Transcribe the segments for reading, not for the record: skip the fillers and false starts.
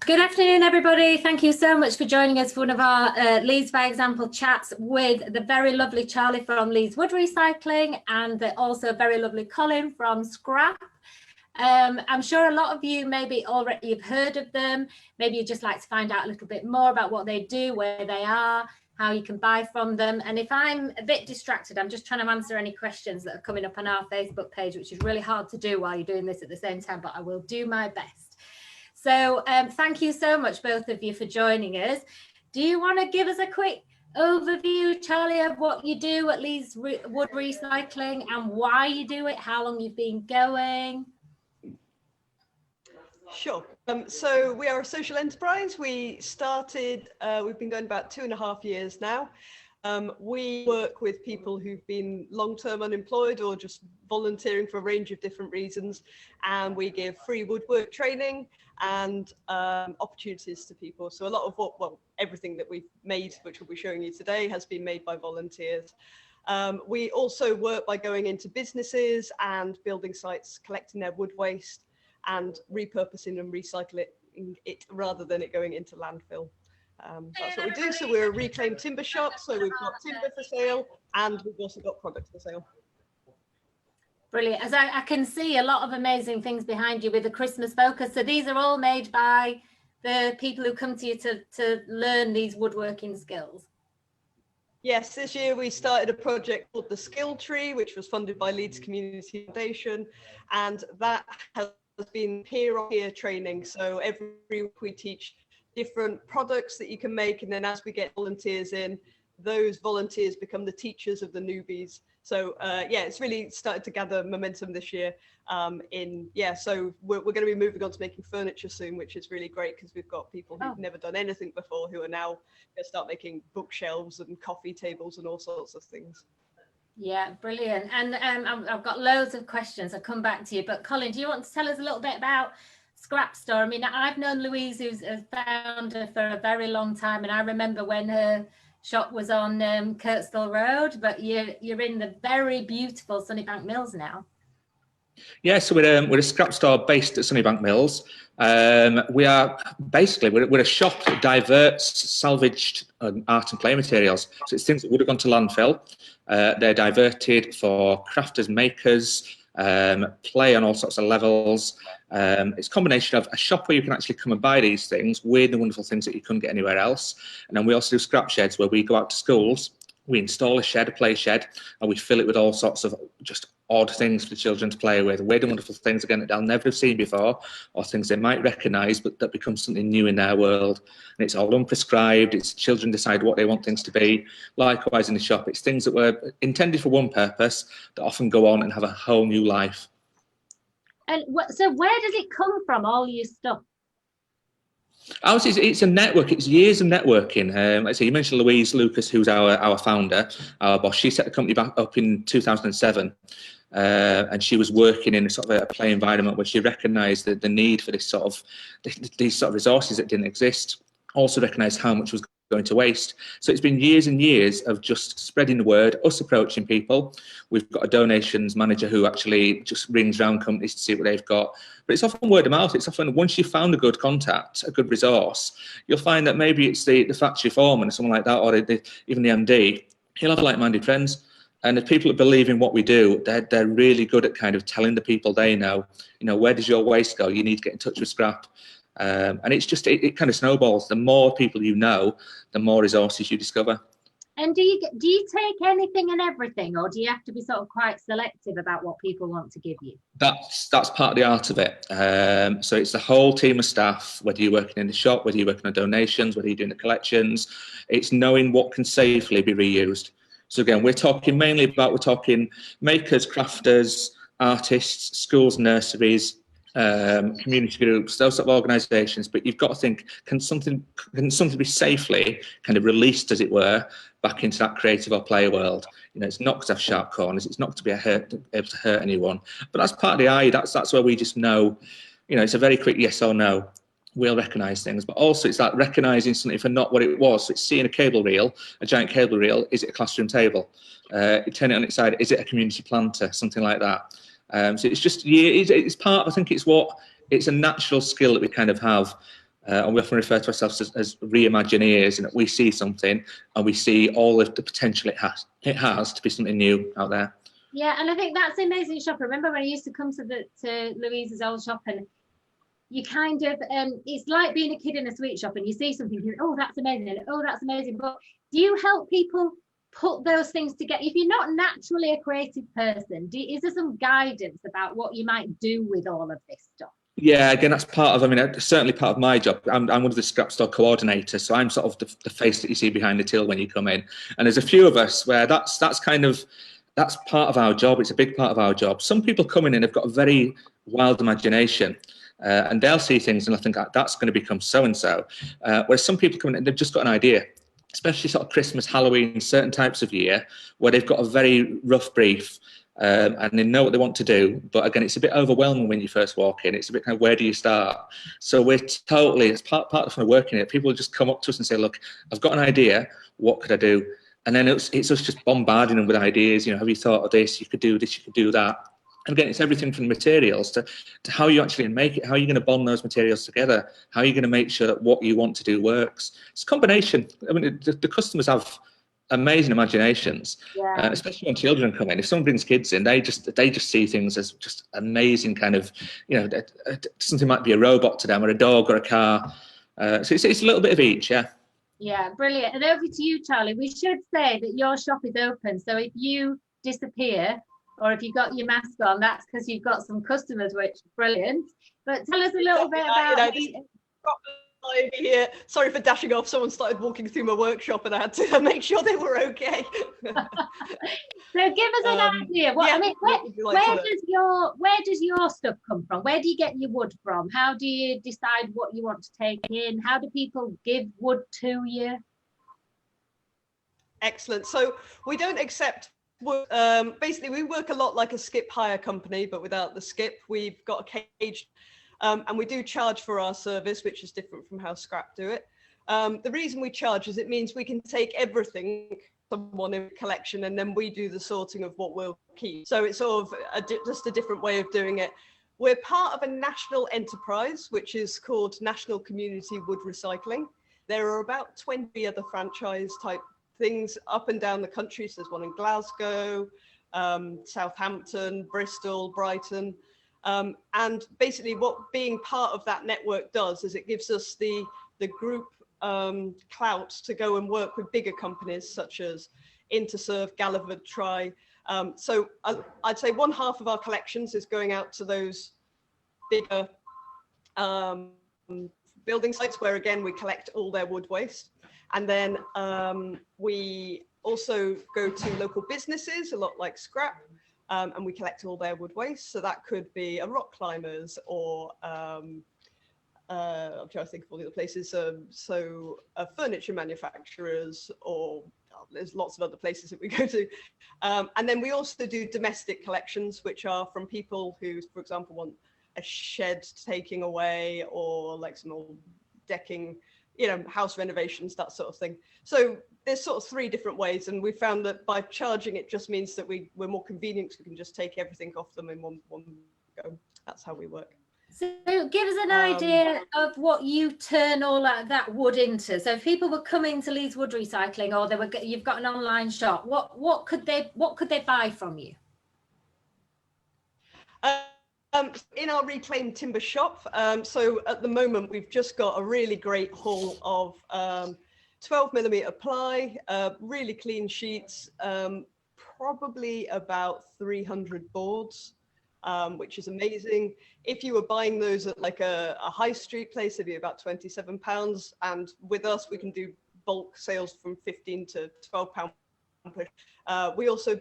Good afternoon, everybody. Thank you so much for joining us for one of our Leeds by Example chats with the very lovely Charlie from Leeds Wood Recycling and also very lovely Colin from Scrap. I'm sure a lot of you maybe already have heard of them. Maybe you'd just like to find out a little bit more about what they do, where they are, how you can buy from them. And if I'm a bit distracted, I'm just trying to answer any questions that are coming up on our Facebook page, which is really hard to do while you're doing this at the same time, but I will do my best. So thank you so much, both of you, for joining us. Do you want to give us a quick overview, Charlie, of what you do at Leeds Wood Recycling and why you do it, how long you've been going? Sure. So we are a social enterprise. We started, we've been going about 2.5 years now. We work with people who've been long-term unemployed or just volunteering for a range of different reasons. And we give free woodwork training and opportunities to people. So a lot of well, everything that we've made, which we'll be showing you today, has been made by volunteers. We also work by going into businesses and building sites, collecting their wood waste and repurposing and recycling it rather than it going into landfill. That's what we do. So we're a reclaimed timber shop. So we've got timber for sale and we've also got products for sale. Brilliant. As I can see a lot of amazing things behind you with the Christmas focus. So these are all made by the people who come to you to learn these woodworking skills. Yes, this year we started a project called the Skill Tree, which was funded by Leeds Community Foundation. And that has been peer-on-peer training. So every week we teach different products that you can make. And then as we get volunteers in, those volunteers become the teachers of the newbies. So yeah, it's really started to gather momentum this year. So we're going to be moving on to making furniture soon, which is really great because we've got people who've never done anything before who are now going to start making bookshelves and coffee tables and all sorts of things. Yeah, brilliant. And I've got loads of questions. I'll come back to you. But Colin, do you want to tell us a little bit about Scrap Store? I mean, I've known Louise, who's a founder, for a very long time, and I remember when her shop was on Kirkstall Road, but you're in the very beautiful Sunnybank Mills now. Yeah, so we're a scrap store based at Sunnybank Mills. We are basically we're a shop that diverts salvaged art and play materials. So it's things that would have gone to landfill. They're diverted for crafters, makers, play on all sorts of levels. It's a combination of a shop where you can actually come and buy these things, weird and wonderful things that you couldn't get anywhere else. And then we also do scrap sheds where we go out to schools, we install a shed, a play shed, and we fill it with all sorts of just odd things for the children to play with, weird and wonderful things, again, that they'll never have seen before, or things they might recognise, but that becomes something new in their world. And it's all unprescribed, it's children decide what they want things to be. Likewise in the shop, it's things that were intended for one purpose that often go on and have a whole new life. And so where does it come from, all your stuff? It's a network. It's years of networking. Like I say, you mentioned Louise Lucas, who's our founder, our boss. She set the company back up in 2007, and she was working in a sort of a play environment where she recognised the need for these sort of resources that didn't exist. Also recognised how much was going to waste. So it's been years and years of just spreading the word, us approaching people. We've got a donations manager who actually just rings around companies to see what they've got. But it's often word of mouth. It's often once you've found a good contact, a good resource, you'll find that maybe it's the factory foreman or someone like that, or even the MD. He'll have like-minded friends. And if people believe in what we do, they're really good at kind of telling the people they know, where does your waste go? You need to get in touch with Scrap. And it's just, it kind of snowballs. The more people you know, the more resources you discover. And do you take anything and everything, or do you have to be sort of quite selective about what people want to give you? That's part of the art of it. So it's the whole team of staff, whether you're working in the shop, whether you're working on donations, whether you're doing the collections. It's knowing what can safely be reused. So again, we're talking makers, crafters, artists, schools, nurseries, community groups, those sort of organisations. But you've got to think, can something be safely kind of released, as it were, back into that creative or play world? It's not to have sharp corners, it's not to be able to hurt anyone. But that's part of the eye. That's where we just know. It's a very quick yes or no. We'll recognise things, but also it's that recognising something for not what it was. So it's seeing a cable reel, a giant cable reel. Is it a classroom table? You turn it on its side. Is it a community planter? Something like that. So it's just, it's part. I think it's a natural skill that we kind of have. And we often refer to ourselves as reimagineers, and we see something and we see all of the potential it has to be something new out there. Yeah, and I think that's the amazing shop. I remember when I used to come to Louise's old shop, and you kind of it's like being a kid in a sweet shop, and you see something, you oh, that's amazing, and oh, that's amazing. But do you help people put those things together? If you're not naturally a creative person, is there some guidance about what you might do with all of this stuff? Yeah, again, that's part of, I mean, certainly part of my job. I'm one of the scrap store coordinators, so I'm sort of the face that you see behind the till when you come in. And there's a few of us where that's part of our job. It's a big part of our job. Some people come in and have got a very wild imagination, and they'll see things and they'll think that's going to become so-and-so. Whereas some people come in and they've just got an idea, especially sort of Christmas, Halloween, certain types of year, where they've got a very rough brief. And they know what they want to do, but again, it's a bit overwhelming when you first walk in. It's a bit kind of, where do you start? So we're totally, it's part of the fun of working it. People just come up to us and say, look, I've got an idea, what could I do? And then it's us just bombarding them with ideas. You know, have you thought of this? You could do this, you could do that. And again, it's everything from materials to how you actually make it, how are you going to bond those materials together? How are you going to make sure that what you want to do works? It's a combination. I mean, the customers have amazing imaginations, yeah. Especially when children come in. If someone brings kids in, they just see things as just amazing, kind of, you know, something might be a robot to them, or a dog, or a car. So it's a little bit of each, yeah. Yeah, brilliant. And over to you, Charlie. We should say that your shop is open, so if you disappear or if you've got your mask on, that's because you've got some customers, which is brilliant. But tell us a little bit about here. Sorry for dashing off. Someone started walking through my workshop and I had to make sure they were okay. So give us an idea. What, yeah, I mean, where does your stuff come from? Where do you get your wood from? How do you decide what you want to take in? How do people give wood to you? Excellent. So we don't accept wood. Basically, we work a lot like a skip hire company, but without the skip. We've got a cage. And we do charge for our service, which is different from how scrap do it. The reason we charge is it means we can take everything, someone in collection, and then we do the sorting of what we'll keep. So it's sort of just a different way of doing it. We're part of a national enterprise, which is called National Community Wood Recycling. There are about 20 other franchise type things up and down the country. So there's one in Glasgow, Southampton, Bristol, Brighton. And basically what being part of that network does is it gives us the group clout to go and work with bigger companies such as Interserve, Galliford Try. So I'd say one half of our collections is going out to those bigger building sites where, again, we collect all their wood waste. And then we also go to local businesses, a lot like Scrap. And we collect all their wood waste. So that could be a rock climbers or I'm trying to think of all the other places. So furniture manufacturers, or there's lots of other places that we go to. And then we also do domestic collections, which are from people who, for example, want a shed taking away, or like some old decking, you know, house renovations, that sort of thing. So there's sort of three different ways, and we found that by charging it just means that we're more convenient, because we can just take everything off them in one go. That's how we work. So give us an idea of what you turn all that wood into. So if people were coming to Leeds Wood Recycling, or you've got an online shop, what could they buy from you? In our reclaimed timber shop, so at the moment we've just got a really great haul of 12mm ply, really clean sheets, probably about 300 boards, which is amazing. If you were buying those at like a high street place, it'd be about £27, and with us we can do bulk sales from £15 to £12. We also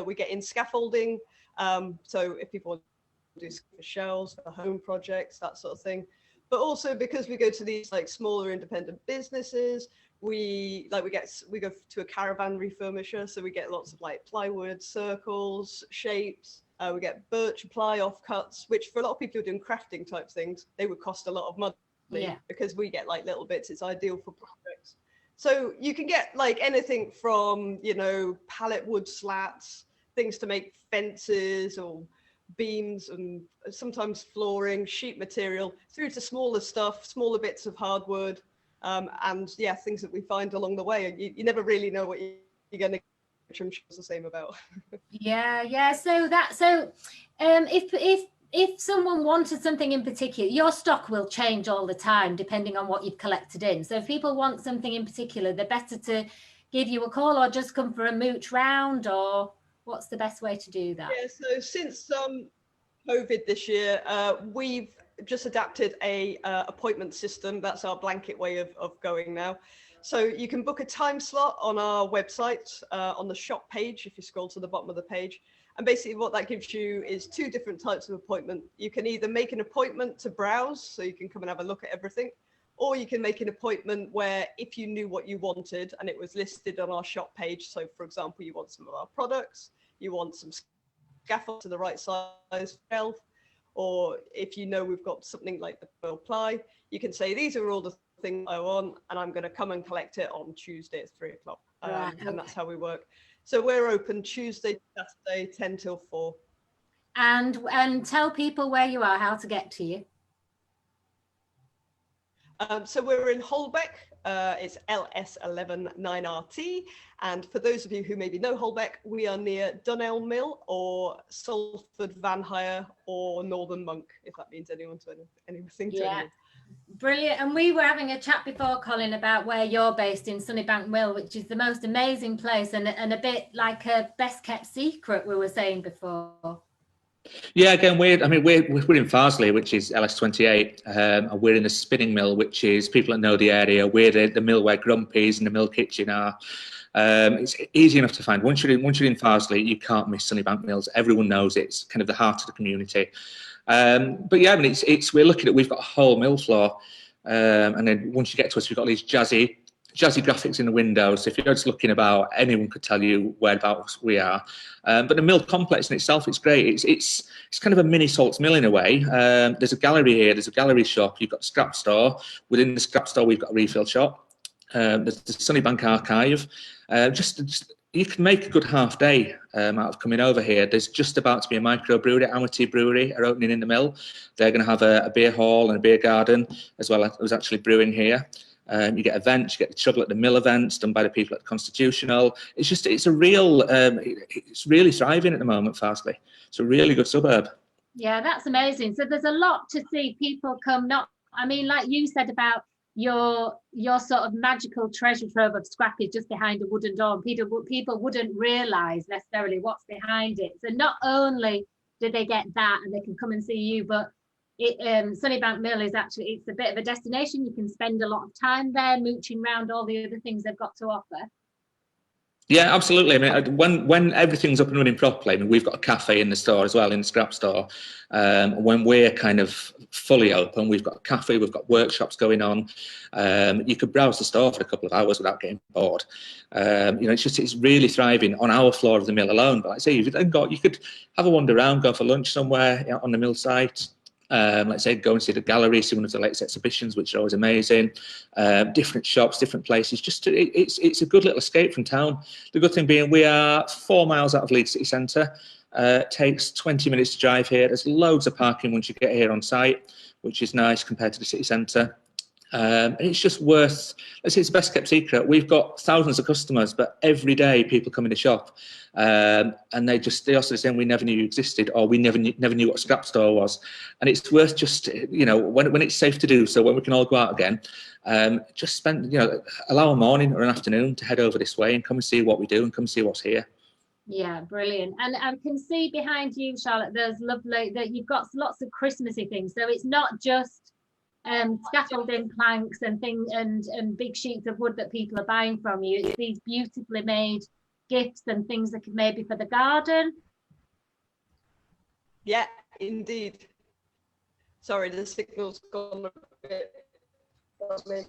we get in scaffolding, so if people want to do shelves for home projects, that sort of thing. But also because we go to these like smaller independent businesses, we go to a caravan refurbisher, so we get lots of like plywood, circles, shapes. We get birch ply offcuts, which for a lot of people who are doing crafting type things, they would cost a lot of money. Yeah. Because we get like little bits. It's ideal for projects. So you can get like anything from, you know, pallet wood slats, things to make fences, or beams and sometimes flooring, sheet material, through to smaller stuff, smaller bits of hardwood, and yeah, things that we find along the way. And you never really know what you're going to get, which I'm sure is the same about. Yeah. So if someone wanted something in particular, your stock will change all the time depending on what you've collected in. So if people want something in particular, they're better to give you a call or just come for a mooch round, or what's the best way to do that? Yeah, so since COVID this year, we've just adapted a appointment system. That's our blanket way of going now. So you can book a time slot on our website, on the shop page, if you scroll to the bottom of the page. And basically what that gives you is two different types of appointment. You can either make an appointment to browse, so you can come and have a look at everything, or you can make an appointment where if you knew what you wanted and it was listed on our shop page, so for example, you want some of our products, you want some scaffold to the right size shelf, or if you know we've got something like the pearl ply, you can say, these are all the things I want, and I'm going to come and collect it on Tuesday at 3 o'clock. Right, okay. And that's how we work. So we're open Tuesday to Saturday, 10 till 4. And tell people where you are, how to get to you. So we're in Holbeck. It's LS11 9RT. And for those of you who maybe know Holbeck, we are near Dunelm Mill or Salford Van Hire or Northern Monk, if that means anything to anyone. Brilliant. And we were having a chat before, Colin, about where you're based in Sunnybank Mill, which is the most amazing place and a bit like a best kept secret, we were saying before. Yeah, again, we're in Farsley, which is LS28, and we're in the spinning mill, which is, people that know the area, we're the mill where Grumpy's and the mill kitchen are. It's easy enough to find. Once you're in Farsley, you can't miss Sunnybank Mills. Everyone knows it. It's kind of the heart of the community. But yeah, I mean, we're looking at, we've got a whole mill floor, and then once you get to us, we've got these jazzy graphics in the windows. So if you're just looking about, anyone could tell you whereabouts we are. But the mill complex in itself, it's great. It's kind of a mini salts mill in a way. There's a gallery here. There's a gallery shop. You've got the scrap store. Within the scrap store, we've got a refill shop. There's the Sunnybank archive. You can make a good half day out of coming over here. There's just about to be a microbrewery, Amity Brewery, are opening in the mill. They're going to have a beer hall and a beer garden, as well as actually brewing here. You get events, you get the Trouble at the Mill events done by the people at Constitutional. It's really thriving at the moment, Farsley. It's a really good suburb. Yeah, that's amazing. So there's a lot to see. People come, like you said about your sort of magical treasure trove of scrap is just behind a wooden door. People wouldn't realise necessarily what's behind it. So not only do they get that and they can come and see you, but Sunnybank Mill is actually, it's a bit of a destination. You can spend a lot of time there mooching around all the other things they've got to offer. Yeah, absolutely. I mean, when everything's up and running properly, I mean, we've got a cafe in the store as well, in the scrap store. When we're kind of fully open, we've got a cafe, we've got workshops going on. You could browse the store for a couple of hours without getting bored. It's really thriving on our floor of the mill alone. But like I say, you could have a wander around, go for lunch somewhere on the mill site. Let's say go and see the gallery, see one of the latest exhibitions, which are always amazing. Different shops, different places. It's a good little escape from town. The good thing being we are 4 miles out of Leeds city centre. It takes 20 minutes to drive here. There's loads of parking once you get here on site, which is nice compared to the city centre. And it's just worth, let's say it's the best kept secret. We've got thousands of customers, but every day people come in the shop and they also say, we never knew you existed, or we never knew what a scrap store was. And it's worth just, when it's safe to do so, when we can all go out again, just allow a morning or an afternoon to head over this way and come and see what we do and come and see what's here. Yeah, brilliant. And I can see behind you, Charlotte, there's lovely, that you've got lots of Christmassy things. So it's not just scaffolding planks and things and big sheets of wood that people are buying from you. It's these beautifully made gifts and things that could maybe for the garden. Yeah, indeed. Sorry, the signal's gone a bit. Oh, it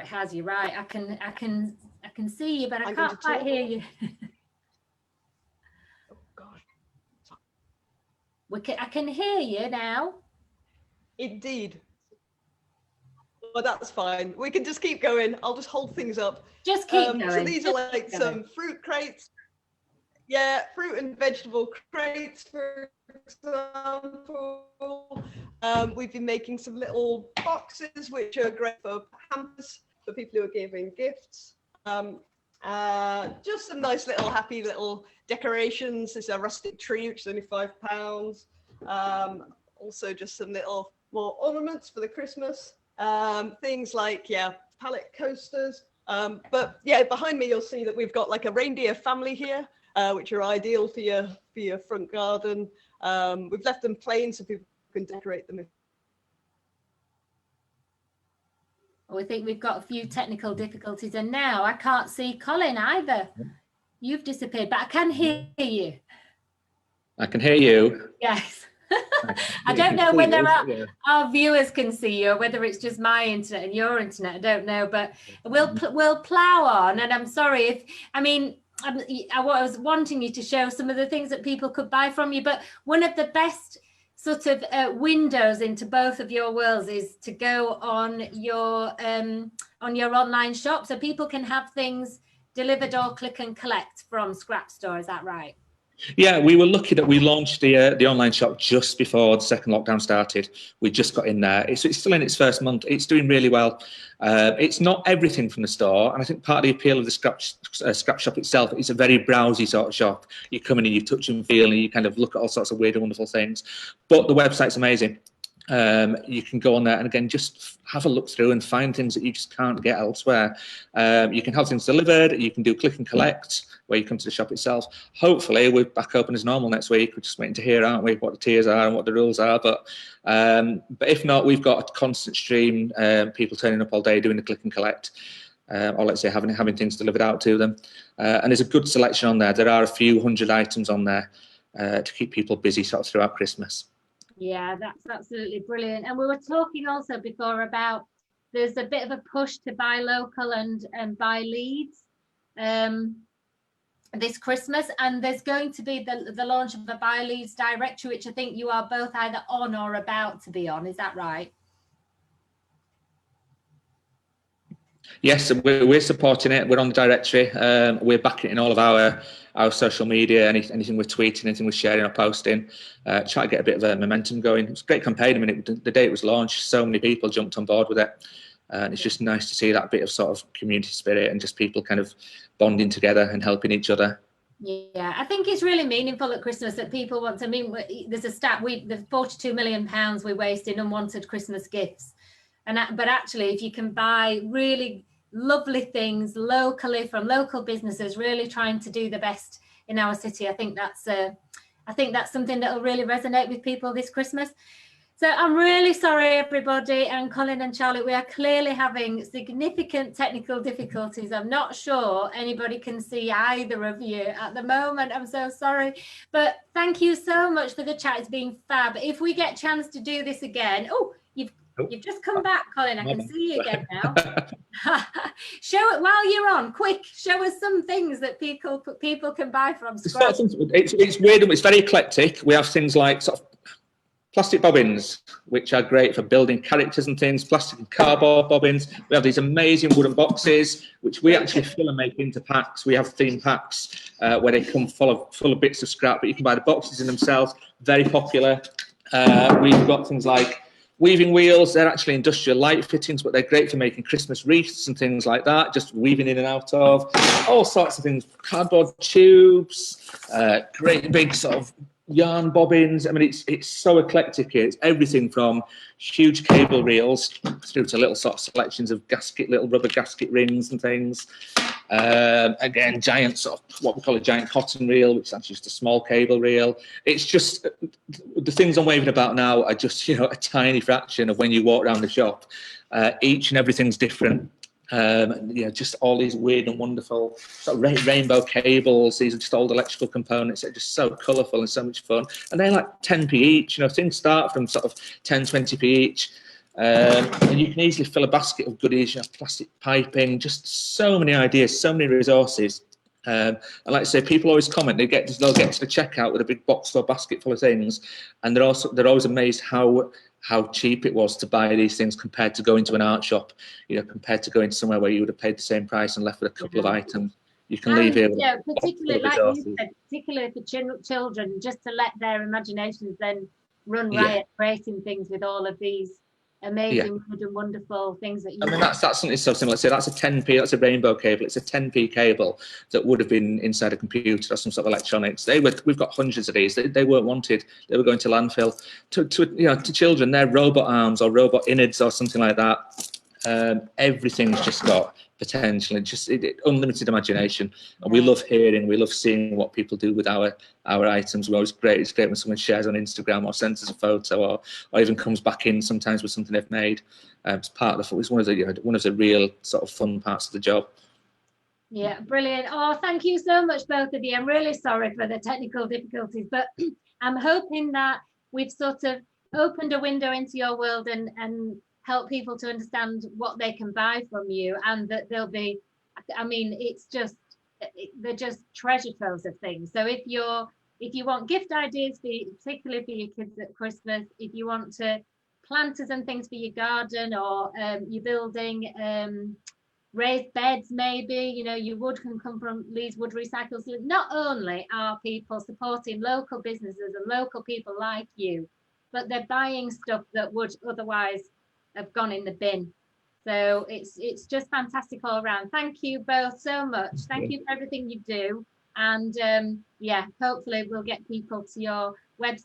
has. You're right. I can see you, but I can't quite hear you. Oh God. I can hear you now. Indeed. Well, that's fine. We can just keep going. I'll just hold things up. Just keep going. So these are like some fruit crates. Yeah, fruit and vegetable crates, for example. We've been making some little boxes which are great for hampers for people who are giving gifts. Just some nice little happy little decorations. This is a rustic tree, which is only £5. Also just some little more ornaments for the Christmas. Things like, yeah, pallet coasters. But yeah, behind me, you'll see that we've got like a reindeer family here, which are ideal for your front garden. We've left them plain so people can decorate them. We think we've got a few technical difficulties, and now I can't see Colin either. You've disappeared, but I can hear you. I can hear you. Yes. I don't know whether our viewers can see you or whether it's just my internet and your internet. I don't know, but we'll plow on. And I'm sorry if, I mean, I was wanting you to show some of the things that people could buy from you, but one of the best sort of windows into both of your worlds is to go on your online shop, so people can have things delivered or click and collect from Scrap Store. Is that right? Yeah, we were lucky that we launched the online shop just before the second lockdown started. We just got in there. It's still in its first month. It's doing really well. It's not everything from the store, and I think part of the appeal of the scrap shop itself is a very browsy sort of shop. You come in and you touch and feel, and you kind of look at all sorts of weird and wonderful things. But the website's amazing. You can go on there and again just have a look through and find things that you just can't get elsewhere. You can have things delivered. You can do click and collect where you come to the shop itself. Hopefully we're back open as normal next week. We're just waiting to hear, aren't we, what the tiers are and what the rules are. But if not, we've got a constant stream, people turning up all day doing the click and collect, or let's say having things delivered out to them. And there's a good selection on there. There are a few hundred items on there to keep people busy sort of throughout Christmas. Yeah, that's absolutely brilliant. And we were talking also before about there's a bit of a push to buy local and buy Leeds this Christmas, and there's going to be the launch of the Buy Leeds directory, which I think you are both either on or about to be on. Is that right? Yes, we're supporting it. We're on the directory. We're backing it in all of our social media, anything we're tweeting, anything we're sharing or posting, try to get a bit of a momentum going. It's a great campaign. I mean, the day it was launched, so many people jumped on board with it. And it's just nice to see that bit of sort of community spirit and just people kind of bonding together and helping each other. Yeah, I think it's really meaningful at Christmas that people want to, I mean, there's a stat, there's £42 million we waste in unwanted Christmas gifts. But actually, if you can buy really lovely things locally from local businesses, really trying to do the best in our city, I think that's something that will really resonate with people this Christmas. So I'm really sorry, everybody, and Colin and Charlotte, we are clearly having significant technical difficulties. I'm not sure anybody can see either of you at the moment. I'm so sorry, but thank you so much for the chat. It's been fab. If we get a chance to do this again, you've just come back, Colin. I can see you again now. Show it while you're on. Quick, show us some things that people can buy from Scrap. It's weird. It's very eclectic. We have things like sort of plastic bobbins, which are great for building characters and things. Plastic and cardboard bobbins. We have these amazing wooden boxes, which we actually fill and make into packs. We have theme packs where they come full of bits of scrap, but you can buy the boxes in themselves. Very popular. We've got things like weaving wheels. They're actually industrial light fittings, but they're great for making Christmas wreaths and things like that, just weaving in and out of. All sorts of things. Cardboard tubes, great big sort of yarn bobbins. I mean, it's so eclectic here. It's everything from huge cable reels through to little sort of selections of little rubber gasket rings and things. Again, giant sort of what we call a giant cotton reel, which is actually just a small cable reel. It's just the things I'm waving about now are just, a tiny fraction of when you walk around the shop. Each and everything's different. Just all these weird and wonderful sort of rainbow cables. These are just old electrical components that are just so colourful and so much fun. And they're like 10p each. Things start from sort of 10, 20p each. And you can easily fill a basket of goodies, plastic piping, just so many ideas, so many resources. And like I say, people always comment, they'll get to the checkout with a big box or basket full of things. And they're always amazed how cheap it was to buy these things compared to going to an art shop, compared to going to somewhere where you would have paid the same price and left with a couple of items. you can leave here with yeah, particularly like resources. you said, particularly for children, just to let their imaginations then run Yeah. riot, creating things with all of these amazing and wonderful things that you. I mean, that's something so similar. So that's a 10p. That's a rainbow cable. It's a 10p cable that would have been inside a computer or some sort of electronics. We've got hundreds of these. They weren't wanted. They were going to landfill. To children, they're robot arms or robot innards or something like that. Everything's just got potential and just unlimited imagination. And we love hearing, we love seeing what people do with our items. It's great when someone shares on Instagram or sends us a photo or even comes back in sometimes with something they've made. It's it's one of the real sort of fun parts of the job. Yeah, brilliant. Oh, thank you so much, both of you. I'm really sorry for the technical difficulties, but I'm hoping that we've sort of opened a window into your world and help people to understand what they can buy from you, and that they'll be, I mean, they're just treasure troves of things. So if you want gift ideas, particularly for your kids at Christmas, if you want to planters and things for your garden, or you're building raised beds, maybe, your wood can come from Leeds Wood Recycling. So not only are people supporting local businesses and local people like you, but they're buying stuff that would otherwise have gone in the bin. So it's just fantastic all around. Thank you both so much. Thank you for everything you do. And yeah, hopefully we'll get people to your website